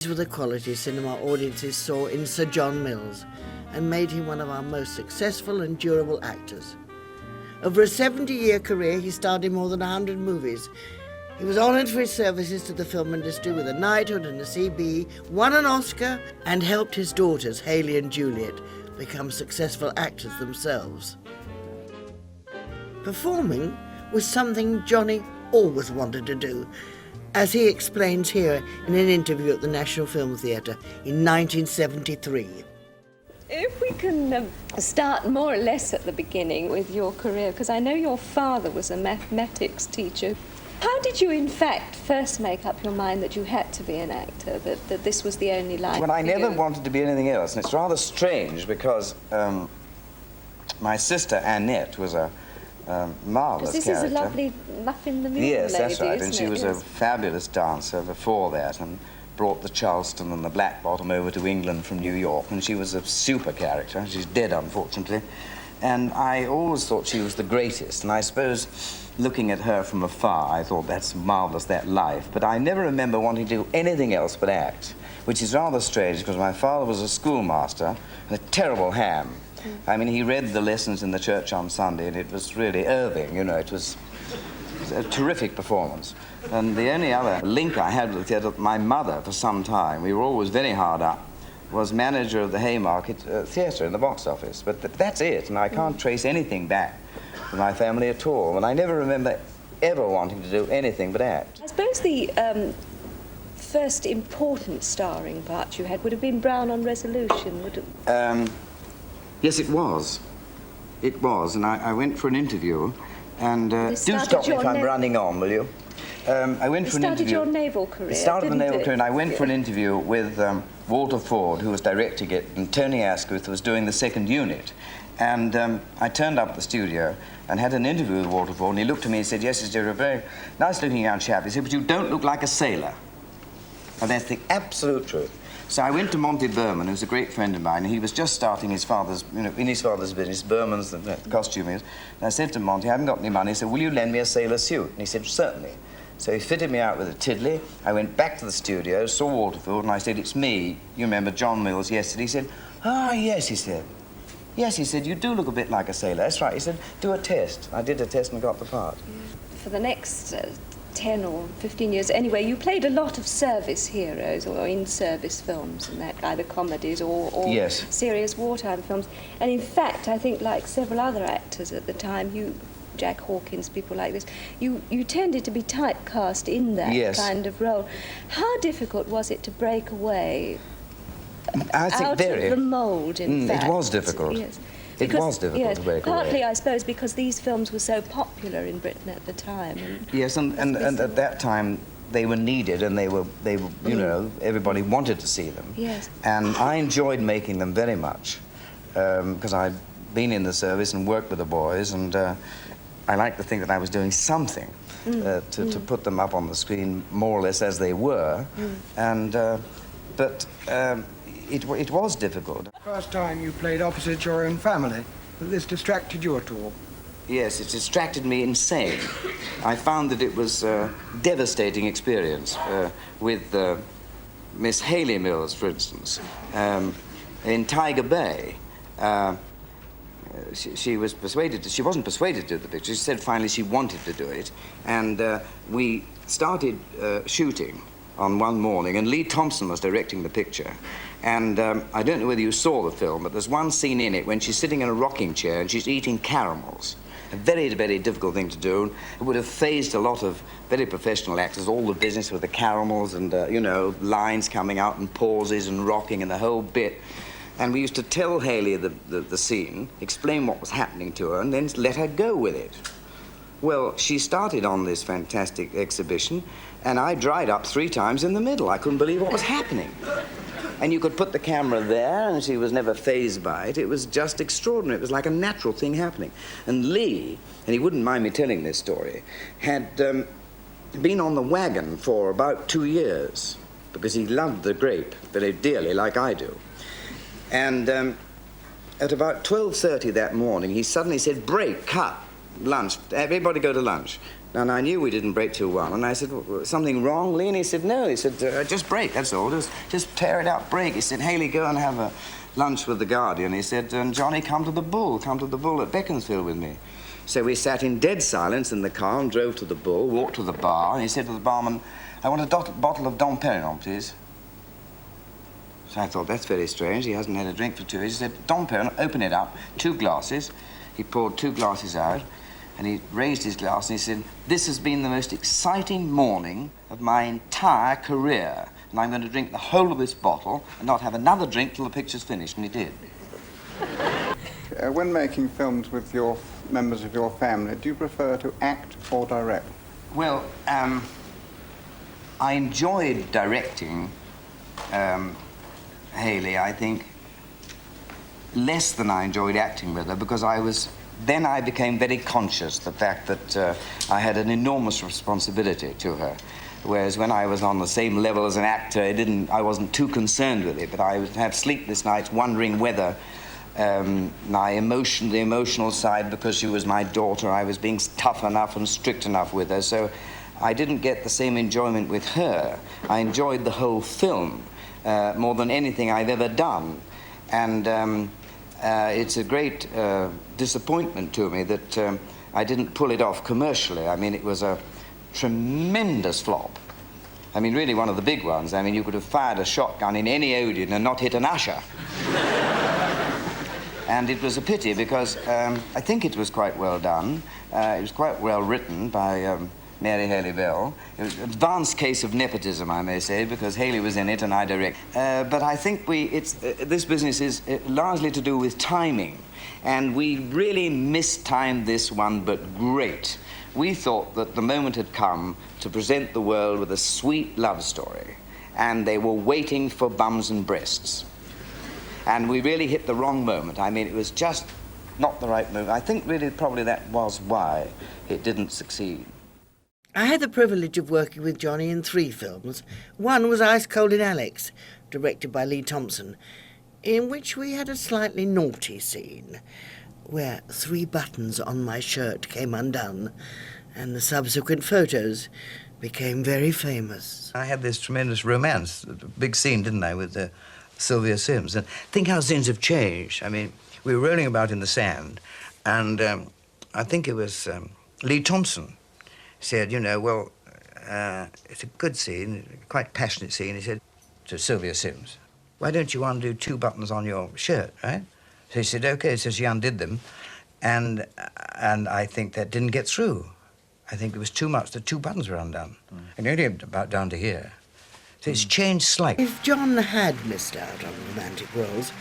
These were the qualities cinema audiences saw in Sir John Mills and made him one of our most successful and durable actors. Over a 70-year career, he starred in more than 100 movies. He was honoured for his services to the film industry with a knighthood and a CBE, won an Oscar, and helped his daughters, Hayley and Juliet, become successful actors themselves. Performing was something Johnny always wanted to do, as he explains here in an interview at the National Film Theatre in 1973. If we can start more or less at the beginning with your career, because I know your father was a mathematics teacher. How did you, in fact, first make up your mind that you had to be an actor, that this was the only life? Well, I never wanted to be anything else, and it's rather strange because my sister Annette was a marvellous character. This is a lovely Muffin the Mule lady, yes, that's right, and she was yes. a fabulous dancer before that, and brought the Charleston and the Black Bottom over to England from New York, and she was a super character. She's dead, unfortunately. And I always thought she was the greatest, and I suppose looking at her from afar, I thought that's marvellous, that life. But I never remember wanting to do anything else but act, which is rather strange because my father was a schoolmaster and a terrible ham. I mean, he read the lessons in the church on Sunday, and it was really Irving, you know, it was a terrific performance. And the only other link I had with the theatre, my mother, for some time, we were always very hard up, was manager of the Haymarket Theatre in the box office. But that's it, and I can't trace anything back to my family at all. And I never remember ever wanting to do anything but act. I suppose the first important starring part you had would have been Brown on Resolution, would it? Yes, it was. It was, and I went for an interview, and do stop me if I'm running on, will you? I went for an interview. It started your naval career, It started the naval career, and I went for an Yeah. interview with Walter Ford, who was directing it, and Tony Asquith was doing the second unit. And I turned up at the studio and had an interview with Walter Ford, and he looked at me and said, "Yes, you're a very nice-looking young chap." He said, "But you don't look like a sailor." And that's the absolute truth. So I went to Monty Berman, who's a great friend of mine, and he was just starting his father's, you know, in his father's business, Berman's, the costumers. And I said to Monty, "I haven't got any money." He said, "Will you lend me a sailor suit?" And he said, "Certainly." So he fitted me out with a tiddly. I went back to the studio, saw Walter Ford, and I said, "It's me. You remember John Mills?" "Yes." He said, "Ah, yes," he said. "Yes," he said, "you do look a bit like a sailor." "That's right." He said, "Do a test." I did a test and got the part. For the next 10 or 15 years, anyway, you played a lot of service heroes or in-service films and that, either comedies or Yes. serious wartime films. And in fact, I think like several other actors at the time, Jack Hawkins, people like this, you tended to be typecast in that Yes. kind of role. How difficult was it to break away I think out very. of the mould, in fact? It was difficult. Yes. It was difficult to break away. Partly, I suppose, because these films were so popular in Britain at the time. Yes, and at that time they were needed, and they were you know, everybody wanted to see them. Yes. And I enjoyed making them very much because I'd been in the service and worked with the boys, and I liked to think that I was doing something to put them up on the screen more or less as they were. And but it was difficult. First time you played opposite your own family, this distracted you at all? Yes, it distracted me insane. I found that it was a devastating experience with Miss Hayley Mills, for instance, in Tiger Bay. She was persuaded, she wasn't persuaded to do the picture. She said finally she wanted to do it. And we started shooting on one morning, and Lee Thompson was directing the picture. And I don't know whether you saw the film, but there's one scene in it when she's sitting in a rocking chair and she's eating caramels. A very, very difficult thing to do. It would have phased a lot of very professional actors, all the business with the caramels and, you know, lines coming out and pauses and rocking and the whole bit. And we used to tell Hayley the scene, explain what was happening to her, and then let her go with it. Well, she started on this fantastic exhibition, and I dried up 3 times in the middle. I couldn't believe what was happening. And you could put the camera there, and she was never fazed by it. It was just extraordinary. It was like a natural thing happening. And Lee, and he wouldn't mind me telling this story, had been on the wagon for about 2 years because he loved the grape very dearly, like I do. And at about 12:30 that morning, he suddenly said, "Break, cut, lunch, everybody go to lunch." And I knew we didn't break till 1, and I said, something wrong, Lee? And he said, no. He said, just break, that's all. Just tear it up, break. He said, Haley, go and have a lunch with the Guardian. He said, and Johnny, come to the Bull at Beaconsfield with me. So we sat in dead silence in the car and drove to the Bull, walked to the bar, and he said to the barman, I want a bottle of Dom Perignon, please. So I thought, that's very strange. He hasn't had a drink for 2 years. He said, Dom Perignon, open it up, 2 glasses. He poured 2 glasses out, and he raised his glass and he said, this has been the most exciting morning of my entire career, and I'm going to drink the whole of this bottle and not have another drink till the picture's finished, and he did. When making films with your members of your family, do you prefer to act or direct? Well, I enjoyed directing Haley, I think, less than I enjoyed acting with her, because then I became very conscious of the fact that I had an enormous responsibility to her. Whereas when I was on the same level as an actor, I wasn't too concerned with it, but I would have sleepless nights wondering whether the emotional side, because she was my daughter, I was being tough enough and strict enough with her. So I didn't get the same enjoyment with her. I enjoyed the whole film more than anything I've ever done. And it's a great disappointment to me that I didn't pull it off commercially. I mean, it was a tremendous flop. I mean, really one of the big ones. I mean, you could have fired a shotgun in any Odeon and not hit an usher. And it was a pity because I think it was quite well done. It was quite well written by Mary Haley Bell. It was an advanced case of nepotism, I may say, because Haley was in it and I direct. But I think this business is largely to do with timing. And we really mistimed this one, but great. We thought that the moment had come to present the world with a sweet love story, and they were waiting for bums and breasts. And we really hit the wrong moment. I mean, it was just not the right moment. I think really probably that was why it didn't succeed. I had the privilege of working with Johnny in 3 films. One was Ice Cold in Alex, directed by Lee Thompson, in which we had a slightly naughty scene where 3 buttons on my shirt came undone, and the subsequent photos became very famous. I had this tremendous romance, a big scene, didn't I, with Sylvia Sims. And think how scenes have changed. I mean, we were rolling about in the sand, and I think it was Lee Thompson said, you know, well, it's a good scene, quite passionate scene. He said to Sylvia Sims, why don't you undo 2 buttons on your shirt, right? So he said, okay. So she undid them, and I think that didn't get through. I think it was too much. The 2 buttons were undone, and only about down to here. So it's changed slightly. If John had missed out on romantic roles,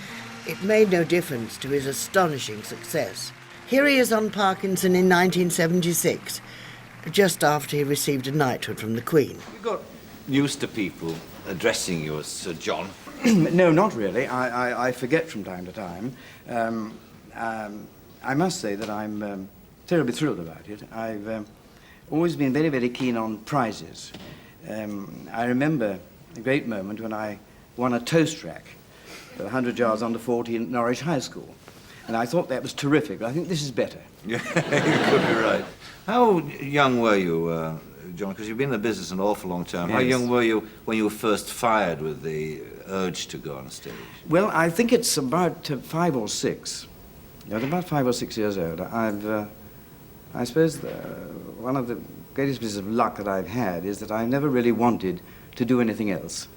it made no difference to his astonishing success. Here he is on Parkinson in 1976, just after he received a knighthood from the Queen. You got used to people addressing you as Sir John? No, not really. I forget from time to time. I must say that I'm terribly thrilled about it. I've always been very, very keen on prizes. I remember a great moment when I won a toast rack for 100 yards under 40 in Norwich High School. And I thought that was terrific, but I think this is better. Yeah, you could be right. How young were you, John? Because you've been in the business an awful long time. Yes. How young were you when you were first fired with the urge to go on stage? Well, I think it's about 5 or 6. At about 5 or 6 years old, I suppose one of the greatest pieces of luck that I've had is that I never really wanted to do anything else.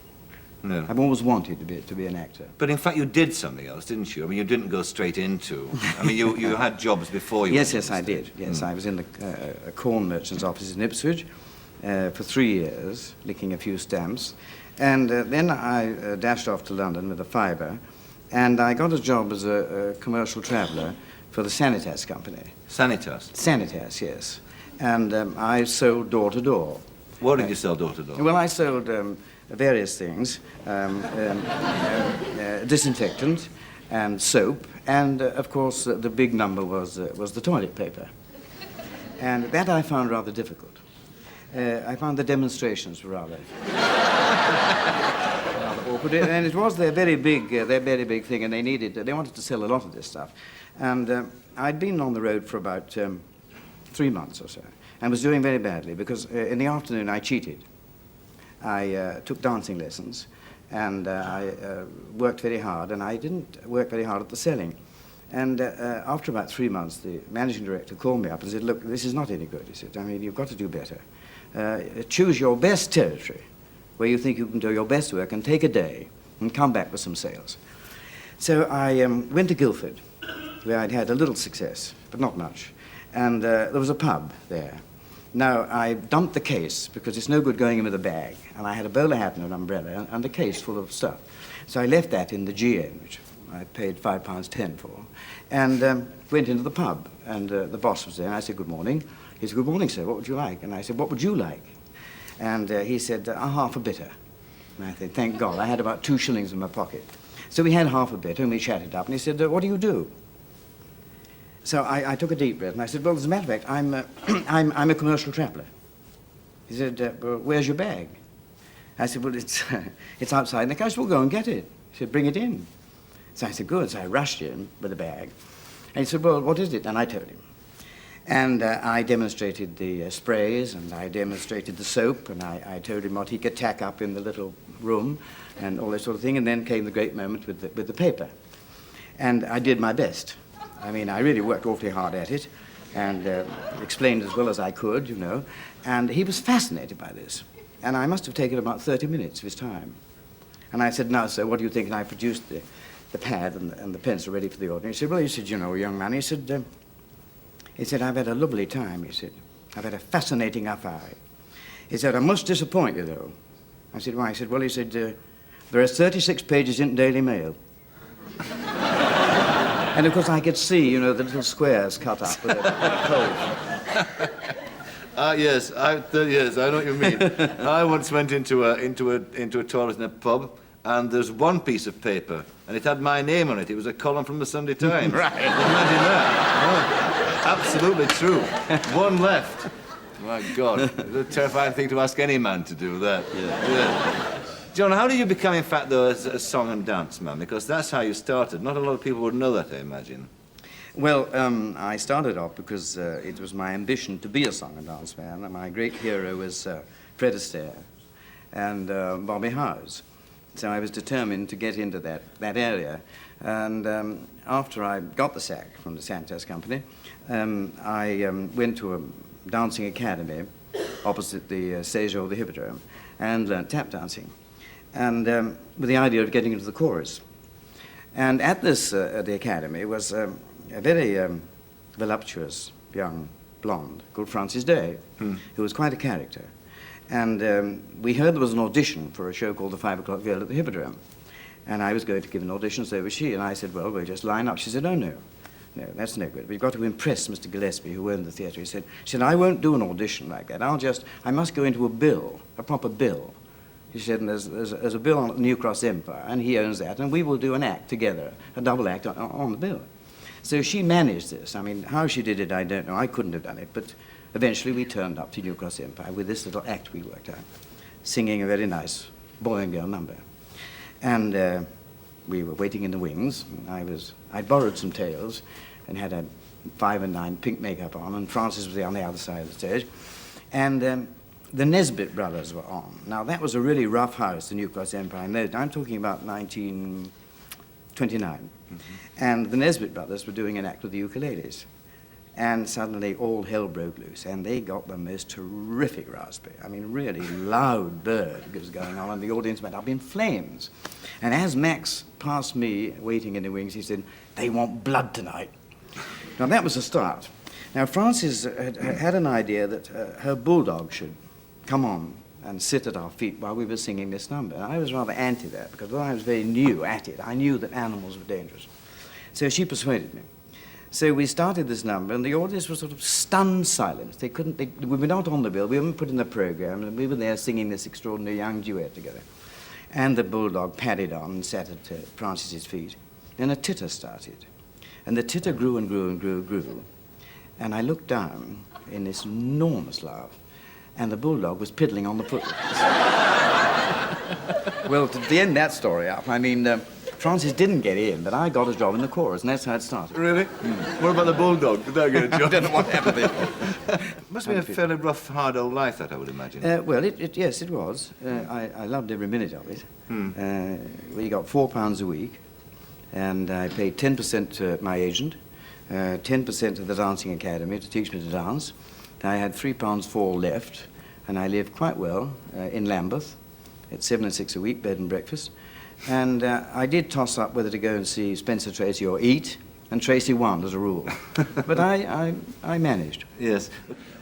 No. I've always wanted to be an actor. But in fact, you did something else, didn't you? I mean, you didn't go straight into... I mean, you had jobs before you... Yes, I did. Yes, I was in the corn merchant's office in Ipswich for 3 years, licking a few stamps. And then I dashed off to London with a fiver, and I got a job as a commercial traveller for the Sanitas company. Sanitas? Sanitas, yes. And I sold door to door. What did you sell door to door? Well, I sold various things, disinfectant and soap, and of course the big number was the toilet paper. And that I found rather difficult. I found the demonstrations were rather awkward, and it was their very big thing, and they wanted to sell a lot of this stuff. And I'd been on the road for about 3 months or so, and was doing very badly because in the afternoon I cheated. I took dancing lessons, and I worked very hard, and I didn't work very hard at the selling. And after about 3 months, the managing director called me up and said, look, this is not any good. He said, I mean, you've got to do better. Choose your best territory, where you think you can do your best work, and take a day and come back with some sales. So I went to Guildford, where I'd had a little success, but not much. And there was a pub there. Now, I dumped the case, because it's no good going in with a bag. And I had a bowler hat and an umbrella, and a case full of stuff. So I left that in the GN, which I paid £5.10 for, and went into the pub. And the boss was there, and I said, good morning. He said, good morning, sir, what would you like? And I said, what would you like? And he said, half a bitter. And I said, thank God, I had about 2 shillings in my pocket. So we had half a bitter, and we chatted up, and he said, what do you do? So I took a deep breath, and I said, well, as a matter of fact, I'm a commercial traveller. He said, well, where's your bag? I said, well, it's outside in the coach. We'll go and get it. He said, bring it in. So I said, good. So I rushed in with the bag. And he said, well, what is it? And I told him. And I demonstrated the sprays, and I demonstrated the soap, and I told him what he could tack up in the little room, and all that sort of thing. And then came the great moment with the paper. And I did my best. I mean, I really worked awfully hard at it, and explained as well as I could, you know. And he was fascinated by this. And I must have taken about 30 minutes of his time. And I said, now, sir, what do you think? And I produced the pad and the pencil ready for the audience. He said, well, he said, you know, young man, he said, I've had a lovely time, he said. I've had a fascinating affair. He said, I must disappoint you, though. I said, why? He said, well, he said, there are 36 pages in Daily Mail. And, of course, I could see, you know, the little squares cut up with a coal. Yes, I know what you mean. I once went into a toilet in a pub, and there's one piece of paper, and it had my name on it. It was a column from the Sunday Times. Right. Imagine that. Oh, absolutely true. One left. My God, it's a terrifying thing to ask any man to do that. Yeah. John, how did you become, in fact, though, a song and dance man? Because that's how you started. Not a lot of people would know that, I imagine. Well, I started off because it was my ambition to be a song and dance man. And my great hero was Fred Astaire and Bobby Howes. So I was determined to get into that area. And after I got the sack from the Sanchez Company, I went to a dancing academy opposite the Séjour, the Hippodrome, and learnt tap dancing. And with the idea of getting into the chorus. And at this, the academy, was a very voluptuous young blonde called Frances Day, who was quite a character. And we heard there was an audition for a show called The 5 O'Clock Girl at the Hippodrome. And I was going to give an audition, so was she. And I said, well, we'll just line up. She said, oh, no, that's no good. We've got to impress Mr. Gillespie, who owned the theatre. He said, I won't do an audition like that. I must go into a bill, a proper bill. He said, and there's a bill on New Cross Empire, and he owns that, and we will do an act together, a double act on the bill. So she managed this. I mean, how she did it, I don't know. I couldn't have done it, but eventually we turned up to New Cross Empire with this little act we worked out, singing a very nice boy and girl number. And we were waiting in the wings. I'd borrowed some tails and had a 5 and 9 pink makeup on, and Frances was on the other side of the stage. And the Nesbitt brothers were on. Now, that was a really rough house, the New Cross Empire. And I'm talking about 1929. Mm-hmm. And the Nesbitt brothers were doing an act with the ukuleles. And suddenly all hell broke loose, and they got the most terrific raspberry. I mean, really loud bird was going on, and the audience went up in flames. And as Max passed me, waiting in the wings, he said, they want blood tonight. Now, that was a start. Now, Frances had an idea that her bulldog should come on and sit at our feet while we were singing this number. And I was rather anti that, because though I was very new at it, I knew that animals were dangerous. So she persuaded me. So we started this number, and the audience was sort of stunned silence. We were not on the bill, we weren't put in the program, and we were there singing this extraordinary young duet together. And the bulldog padded on and sat at Frances's feet. Then a titter started. And the titter grew and grew and grew and grew. And I looked down in this enormous laugh, and the bulldog was piddling on the footlights. Well, to end that story up, I mean, Francis didn't get in, but I got a job in the chorus, and that's how it started. Really? What about the bulldog? Did that get a job? I don't know what happened there. Must have been a fairly rough, hard old life, that, I would imagine. Well, yes, it was. I loved every minute of it. We got £4 a week, and I paid 10% to my agent, 10% to the dancing academy to teach me to dance. I had £3.4 left, and I lived quite well in Lambeth at 7 and 6 a week, bed and breakfast. And I did toss up whether to go and see Spencer Tracy or eat, and Tracy won as a rule. But I managed. Yes.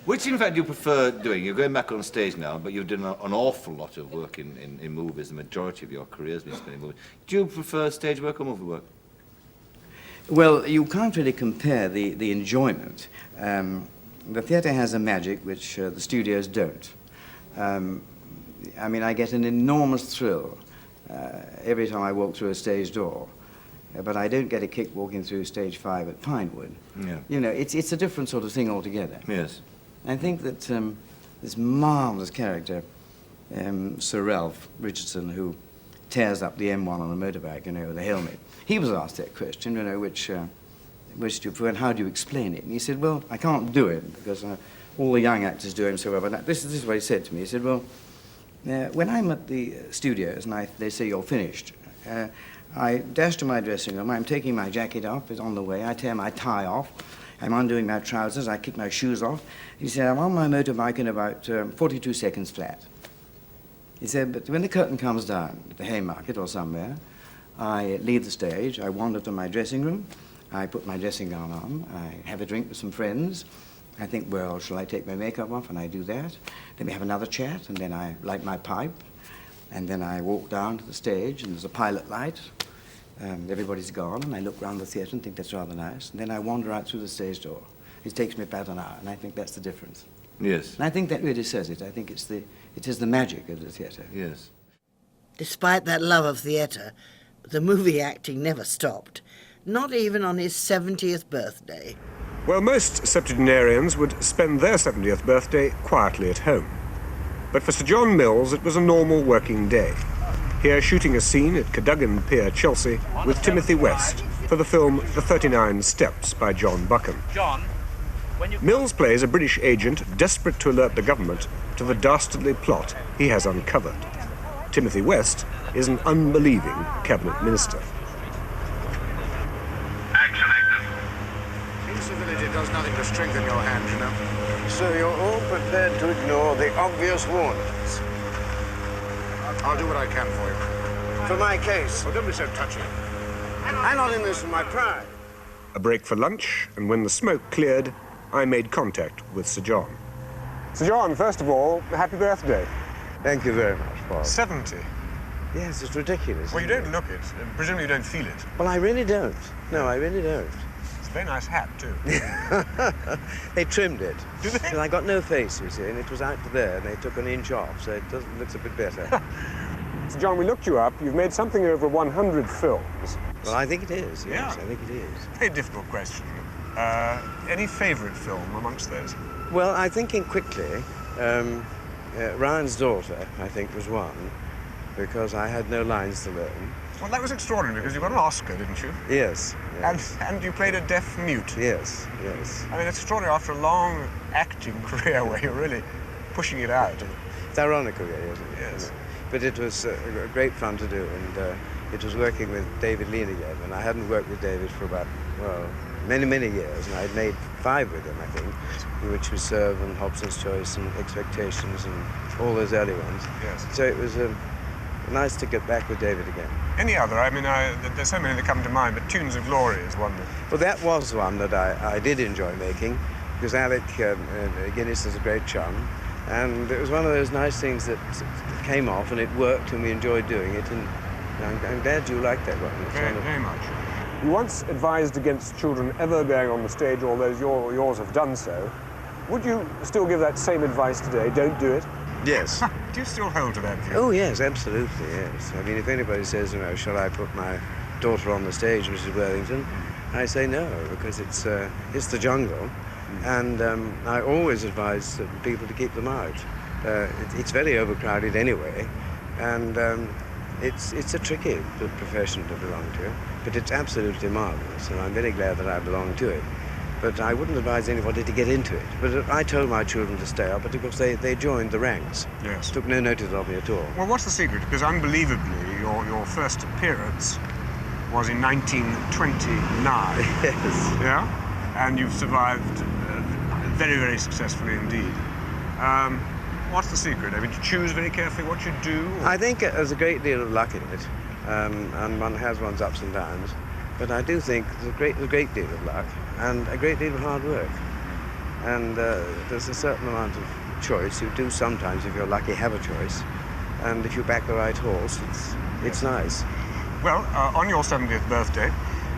Which, in fact, do you prefer doing? You're going back on stage now, but you've done an awful lot of work in movies. The majority of your career has been spent in movies. Do you prefer stage work or movie work? Well, you can't really compare the enjoyment. The theatre has a magic which the studios don't. I mean, I get an enormous thrill every time I walk through a stage door, but I don't get a kick walking through stage 5 at Pinewood. Yeah. You know, it's a different sort of thing altogether. Yes. I think that this marvellous character, Sir Ralph Richardson, who tears up the M1 on a motorbike, you know, with a helmet, he was asked that question, you know, which do you prefer and how do you explain it? And he said, well, I can't do it because all the young actors do it so well, but this is what he said to me. He said, well, when I'm at the studios and they say you're finished, I dash to my dressing room, I'm taking my jacket off, it's on the way, I tear my tie off, I'm undoing my trousers, I kick my shoes off. He said, I'm on my motorbike in about 42 seconds flat. He said, but when the curtain comes down at the Haymarket or somewhere, I leave the stage, I wander to my dressing room, I put my dressing gown on, I have a drink with some friends, I think, well, shall I take my makeup off? And I do that. Then we have another chat, and then I light my pipe, and then I walk down to the stage, and there's a pilot light, and everybody's gone, and I look round the theatre and think that's rather nice, and then I wander out through the stage door. It takes me about an hour, and I think that's the difference. Yes. And I think that really says it. I think it is the magic of the theatre. Yes. Despite that love of theatre, the movie acting never stopped, not even on his 70th birthday. Well, most septuagenarians would spend their 70th birthday quietly at home. But for Sir John Mills, it was a normal working day. Here shooting a scene at Cadogan Pier, Chelsea, with Timothy West for the film The 39 Steps by John Buchan. Mills plays a British agent desperate to alert the government to the dastardly plot he has uncovered. Timothy West is an unbelieving cabinet minister. Incivility does nothing to strengthen your hand, you know. So you're all prepared to ignore the obvious warnings? I'll do what I can for you. For my case? Well, don't be so touchy. I'm not in this for my pride. A break for lunch, and when the smoke cleared, I made contact with Sir John. Sir John, first of all, happy birthday. Thank you very much, Paul. 70. Yes, it's ridiculous. Well, you don't look it. Presumably you don't feel it. Well, I really don't. No, I really don't. It's a very nice hat, too. They trimmed it. Do they? I got no face, you see, and it was out to there, and they took an inch off, so it looks a bit better. Sir John, we looked you up. You've made something over 100 films. Well, I think it is, yes, Yeah. I think it is. Very difficult question. Any favourite film amongst those? Well, I'm thinking quickly, Ryan's Daughter, I think, was one, because I had no lines to learn. Well, that was extraordinary, because you got an Oscar, didn't you? Yes. Yes. And you played a deaf mute. Yes, yes. I mean, it's extraordinary after a long acting career where you're really pushing it out. It's ironical, really, isn't it? Yes. But it was great fun to do, and it was working with David Lean again, and I hadn't worked with David for about, well, many, many years, and I'd made 5 with him, I think, which was Serve and Hobson's Choice and Expectations and all those early ones. Yes. So it was nice to get back with David again. Any other? I mean, there's so many that come to mind, but Tunes of Glory is one that... Well, that was one that I did enjoy making, because Alec Guinness is a great chum, and it was one of those nice things that came off, and it worked, and we enjoyed doing it, and I'm glad you liked that one. Very much. You once advised against children ever going on the stage, although yours have done so. Would you still give that same advice today? Don't do it? Yes. Do you still hold to that view? Oh, yes, absolutely, yes. I mean, if anybody says, you know, shall I put my daughter on the stage, Mrs. Worthington, I say no, because it's the jungle, and I always advise people to keep them out. It's very overcrowded anyway, and It's a tricky profession to belong to, but it's absolutely marvellous, and I'm very glad that I belong to it. But I wouldn't advise anybody to get into it. But I told my children to stay up, but of course they joined the ranks. Yes. Took no notice of me at all. Well, what's the secret? Because unbelievably, your first appearance was in 1929. Yes. Yeah? And you've survived very, very successfully indeed. What's the secret? I mean, you choose very carefully what you do? Or? I think there's a great deal of luck in it, and one has one's ups and downs. But I do think there's a great deal of luck and a great deal of hard work. And there's a certain amount of choice. You do sometimes, if you're lucky, have a choice. And if you back the right horse, it's nice. Well, on your 70th birthday,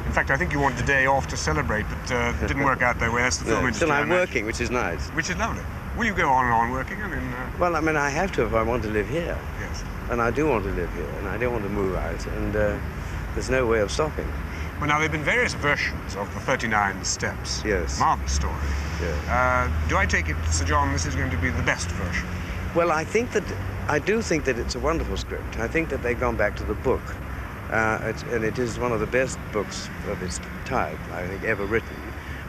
in fact, I think you wanted a day off to celebrate, but it didn't work out that way. That's the film industry. Still I'm working, which is nice. Which is lovely. Will you go on and on working? I mean... Well, I mean, I have to if I want to live here. Yes. And I do want to live here, and I don't want to move out, and there's no way of stopping. Well, now, there have been various versions of the 39 Steps. Yes. Marvellous story. Yeah. Do I take it, Sir John, this is going to be the best version? Well, I do think that it's a wonderful script. I think that they've gone back to the book. And it is one of the best books of its type, I think, ever written.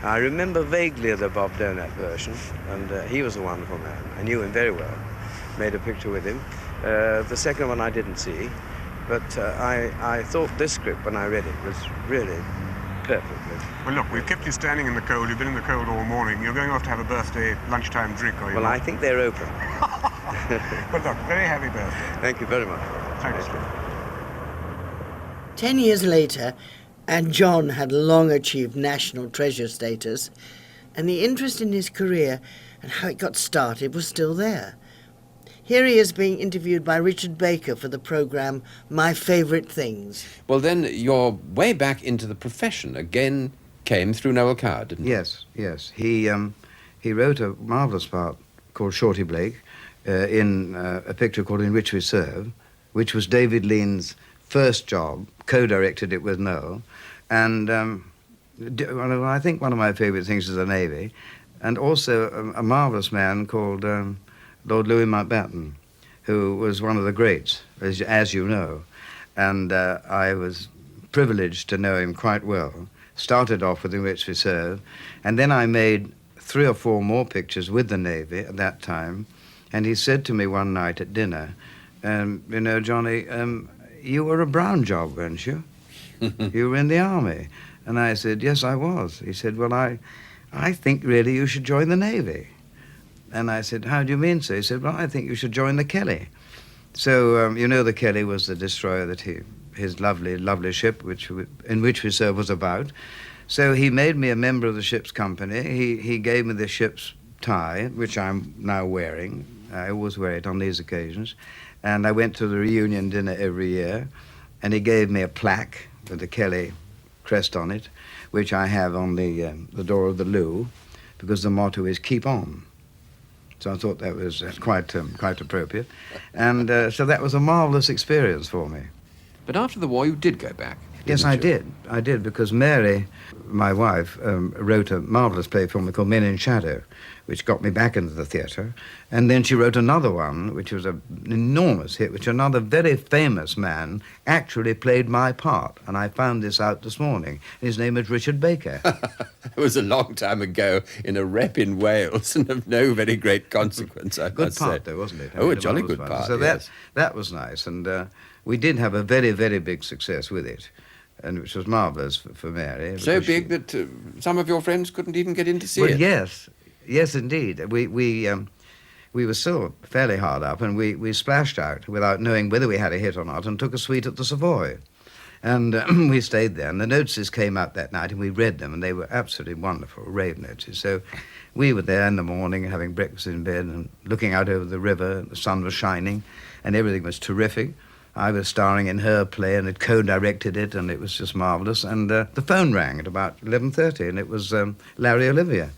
I remember vaguely the Bob Donat version, and he was a wonderful man. I knew him very well, made a picture with him. The second one I didn't see, but I thought this script, when I read it, was really perfect. Well, look, we've kept you standing in the cold. You've been in the cold all morning. You're going off to have a birthday lunchtime drink, are you? Well, I think they're open. Well, look, very happy birthday. Thank you very much. Thanks. 10 years later, and John had long achieved national treasure status, and the interest in his career and how it got started was still there. Here he is being interviewed by Richard Baker for the programme My Favourite Things. Well, then your way back into the profession again came through Noel Coward, didn't it? Yes. He wrote a marvellous part called Shorty Blake in a picture called In Which We Serve, which was David Lean's first job, co-directed it with Noel, and I think one of my favourite things is the Navy, and also a marvellous man called Lord Louis Mountbatten, who was one of the greats, as you know, and I was privileged to know him quite well. Started off with In Which We Serve, and then I made 3 or 4 more pictures with the Navy at that time, and he said to me one night at dinner, you know, Johnny, you were a brown job, weren't you? You were in the army. And I said, yes, I was. He said, well, I think really you should join the Navy. And I said, how do you mean, sir? He said, well, I think you should join the Kelly. So, you know, the Kelly was the destroyer that his lovely, lovely ship, In Which We Serve, was about. So he made me a member of the ship's company. He gave me the ship's tie, which I'm now wearing. I always wear it on these occasions. And I went to the reunion dinner every year, and he gave me a plaque with the Kelly crest on it, which I have on the door of the loo, because the motto is "Keep On." So I thought that was quite appropriate. And so that was a marvellous experience for me. But after the war, you did go back. Yes, I did. I did, because Mary, my wife, wrote a marvellous play for me called Men in Shadow, which got me back into the theatre. And then she wrote another one, which was an enormous hit, which another very famous man actually played my part. And I found this out this morning. His name is Richard Baker. It was a long time ago in a rep in Wales and of no very great consequence, I Good must part, say. though, wasn't it? Oh, a jolly good part, So yes. that was nice. And we did have a very, very big success with it, and which was marvellous for Mary. So big that some of your friends couldn't even get in to see Well, it. yes, indeed. We were still fairly hard up, and we splashed out without knowing whether we had a hit or not, and took a suite at the Savoy. And we stayed there, and the notices came out that night, and we read them, and they were absolutely wonderful, rave notices. So we were there in the morning, having breakfast in bed, and looking out over the river, and the sun was shining, and everything was terrific. I was starring in her play and had co-directed it, and it was just marvellous. And the phone rang at about 11:30, and it was Larry Olivier.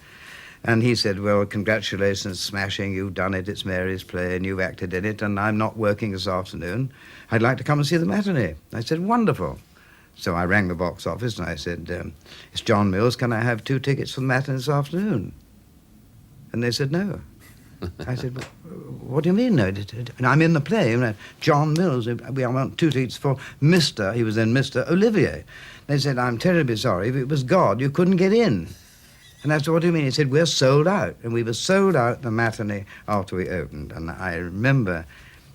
And he said, well, congratulations, smashing, you've done it, it's Mary's play, and you've acted in it, and I'm not working this afternoon. I'd like to come and see the matinee. I said, wonderful. So I rang the box office, and I said, it's John Mills, can I have 2 tickets for the matinee this afternoon? And they said no. I said, what do you mean, no? And I'm in the play. You know, John Mills, I want 2 seats for Mr., he was then Mr. Olivier. They said, I'm terribly sorry, if it was God, you couldn't get in. And I said, what do you mean? He said, we're sold out. And we were sold out the matinee after we opened. And I remember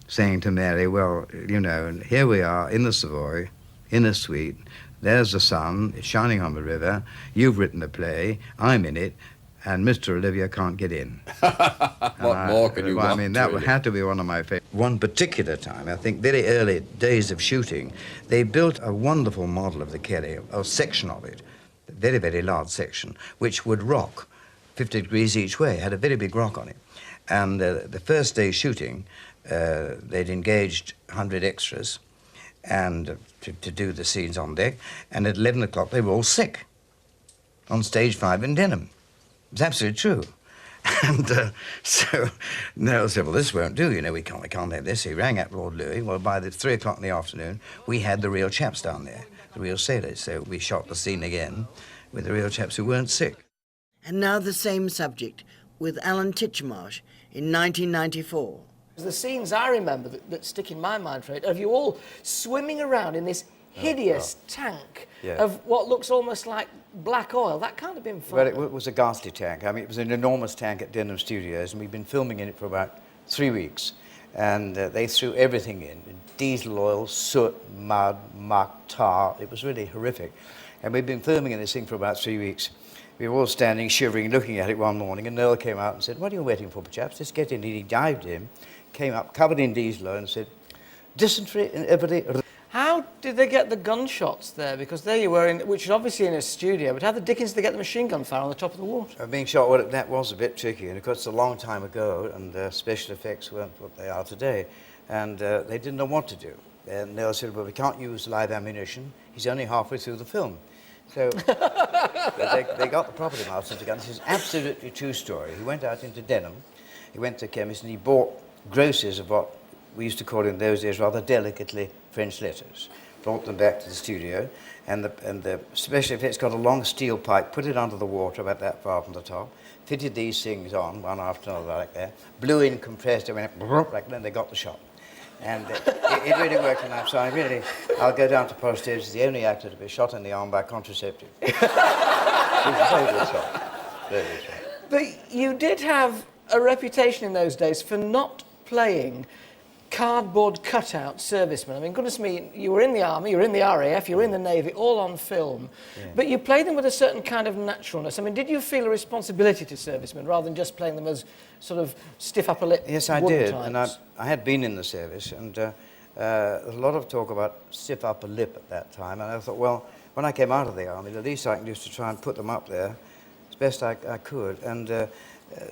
saying to Mary, well, you know, and here we are in the Savoy, in a suite. There's the sun, it's shining on the river. You've written a play, I'm in it, and Mr. Olivier can't get in. What more could you want? I mean, that had to be one of my favorites. One particular time, I think very early days of shooting, they built a wonderful model of the Kelly, a section of it, a very, very large section, which would rock 50 degrees each way, had a very big rock on it. And the first day shooting, they'd engaged 100 extras and to do the scenes on deck, and at 11 o'clock they were all sick on stage 5 in Denham. It's absolutely true. And so Nell said, well, this won't do, you know, we can't have this. He rang up Lord Louis. Well, by the 3 o'clock in the afternoon, we had the real chaps down there, the real sailors. So we shot the scene again with the real chaps who weren't sick. And now the same subject with Alan Titchmarsh in 1994. The scenes I remember that stick in my mind, Fred, of you all swimming around in this hideous tank of what looks almost like black oil. That can't have been fun. Well, it was a ghastly tank. I mean, it was an enormous tank at Denham Studios, and we've been filming in it for about 3 weeks. And they threw everything in, diesel oil, soot, mud, muck, tar. It was really horrific. And we've been filming in this thing for about 3 weeks. We were all standing, shivering, looking at it one morning, and Noel came out and said, what are you waiting for, chaps? Just get in. And he dived in, came up, covered in diesel oil, and said, dysentery in every... How did they get the gunshots there? Because there you were, which is obviously in a studio, but how the dickens did they get the machine gun fire on the top of the water? Being shot, well, that was a bit tricky, and of course it's a long time ago, and special effects weren't what they are today, and they didn't know what to do. And Noel said, well, we can't use live ammunition. He's only halfway through the film. So they got the property master to gun. This is absolutely true story. He went out into Denham, he went to a chemist, and he bought grosses of what we used to call in those days rather delicately French letters, brought them back to the studio, and the special effects got a long steel pipe, put it under the water about that far from the top, fitted these things on, one after another like that, blew in, compressed it, went like that, and they got the shot. And it really worked in life, so I'll go down to posterity as the only actor to be shot in the arm by contraceptive. It was a very good shot. Very good shot. But you did have a reputation in those days for not playing cardboard cutout servicemen. I mean, goodness me, you were in the Army, you were in the RAF, you were in the Navy, all on film. Yeah. But you played them with a certain kind of naturalness. I mean, did you feel a responsibility to servicemen rather than just playing them as sort of stiff upper lip? Yes, I did. Types? And I had been in the service, and there was a lot of talk about stiff upper lip at that time. And I thought, well, when I came out of the Army, the least I can do is to try and put them up there as best I could. And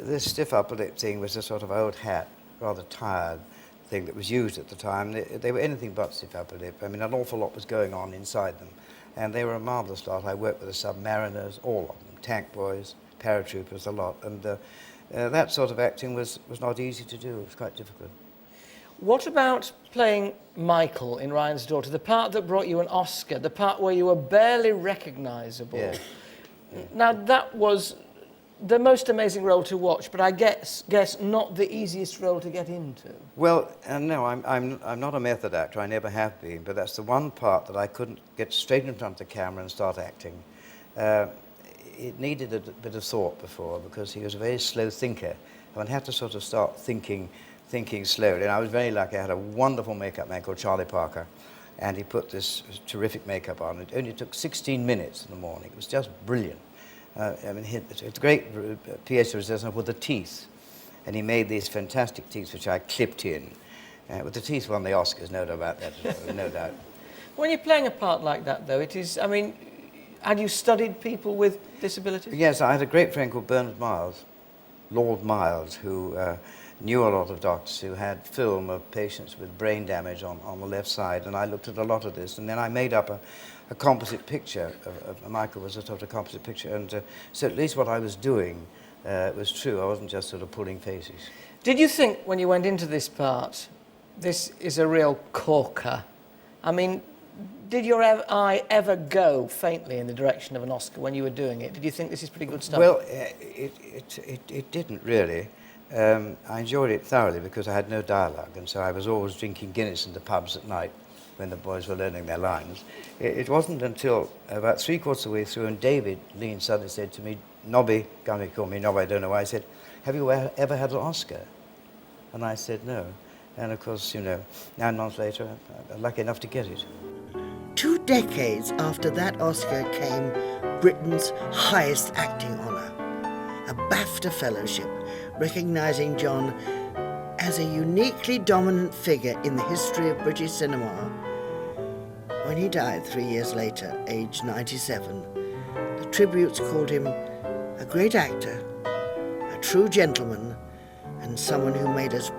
this stiff upper lip thing was a sort of old hat, rather tired thing that was used at the time. They were anything but stiff upper lip. I mean, an awful lot was going on inside them. And they were a marvellous lot. I worked with the submariners, all of them, tank boys, paratroopers, a lot. And that sort of acting was not easy to do. It was quite difficult. What about playing Michael in Ryan's Daughter, the part that brought you an Oscar, the part where you were barely recognisable? Yeah. Now, that was the most amazing role to watch, but I guess not the easiest role to get into. Well, no, I'm not a method actor. I never have been. But that's the one part that I couldn't get straight in front of the camera and start acting. It needed a bit of thought before, because he was a very slow thinker. One had to sort of start thinking slowly. And I was very lucky. I had a wonderful makeup man called Charlie Parker, and he put this terrific makeup on. It only took 16 minutes in the morning. It was just brilliant. I mean, it's a great pièce de résistance with the teeth, and he made these fantastic teeth which I clipped in. With the teeth won the Oscars, no doubt about that, no doubt. When you're playing a part like that, though, it is, I mean, had you studied people with disabilities? Yes, I had a great friend called Bernard Miles, Lord Miles, who knew a lot of doctors who had film of patients with brain damage on the left side, and I looked at a lot of this, and then I made up a composite picture of Michael was a sort of composite picture, and so at least what I was doing was true. I wasn't just sort of pulling faces. Did you think when you went into this part, this is a real corker? I mean, did your eye ever go faintly in the direction of an Oscar when you were doing it? Did you think this is pretty good stuff? Well, it didn't really. I enjoyed it thoroughly because I had no dialogue, and so I was always drinking Guinness in the pubs at night when the boys were learning their lines. It wasn't until about three-quarters of the way through, and David Lean suddenly said to me, "Nobby," Gummy called me Nobby, I don't know why, I said, "Have you ever had an Oscar?" And I said, "No." And of course, you know, 9 months later, I'm lucky enough to get it. 2 decades after that Oscar came Britain's highest acting honour, a BAFTA Fellowship, recognising John as a uniquely dominant figure in the history of British cinema. When he died 3 years later, aged 97, the tributes called him a great actor, a true gentleman, and someone who made us